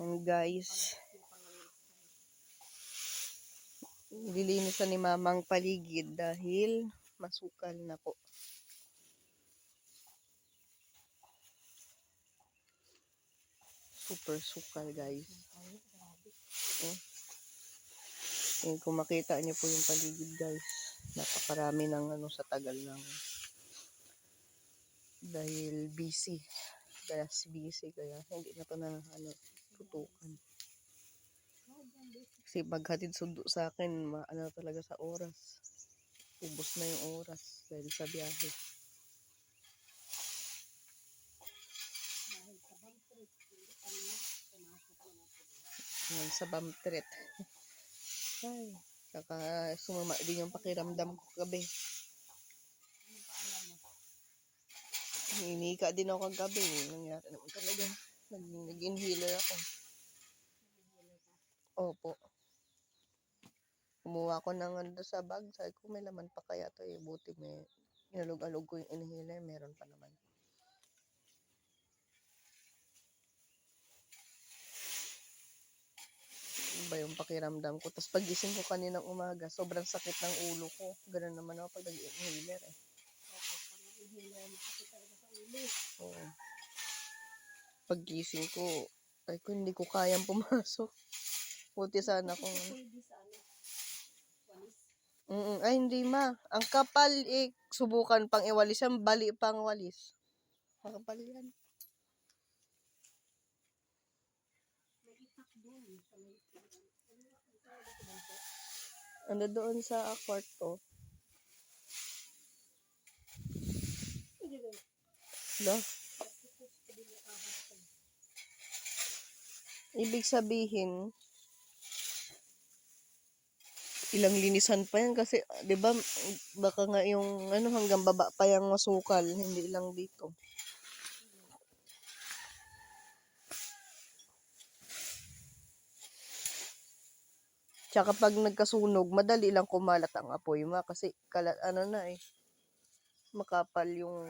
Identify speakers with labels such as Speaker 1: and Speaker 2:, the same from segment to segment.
Speaker 1: And guys, nililinisan ni mamang paligid dahil masukal na po. Super sukal guys. Kung makita niyo po yung paligid guys, napakarami ng sa tagal ng dahil busy. Kaya hindi na to na tutukan. Kasi maghatid sundo sa akin, talaga sa oras. Ubos na yung oras dahil sa biyahe. Yan, sa bump trip. Ay, saka sumama din yung pakiramdam ko kagabi. Hinika din ako kagabi. Nangyari naman talaga. Nag-inhaler ako. Opo. Kumuha ko ng sa bag. Sabi ko may laman pa kaya to eh. Buti may inalog-alog ko yung inhaler. Meron pa naman. Iba yung pakiramdam ko. Tapos pagising ko kaninang umaga, sobrang sakit ng ulo ko. Ganun naman ako pag nag-inhaler eh. Oo. Paggising ko, ay ko hindi ko kayang pumasok. Buti sana kung... Ay hindi ma. Ang kapal subukan pang iwalis yan, bali pang walis. Makapal yan. Ano doon sa kwarto? No? Ibig sabihin, ilang linisan pa yan kasi, 'di ba, baka nga yung hanggang baba pa yung masukal, hindi lang dito. Tsaka pag nagkasunog, madali lang kumalat ang apoy kasi makapal yung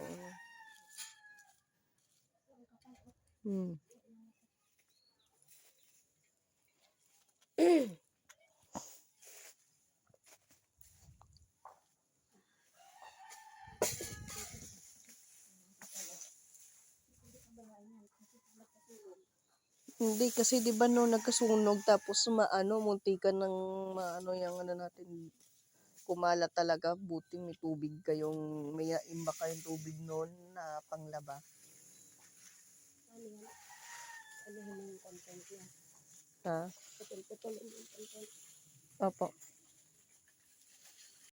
Speaker 1: Hindi kasi 'di ba no nagkasunog tapos muntikan ng yung natin kumalat talaga, buti may tubig kayong may imba kayong tubig noon na panglaba. Ha? Opo.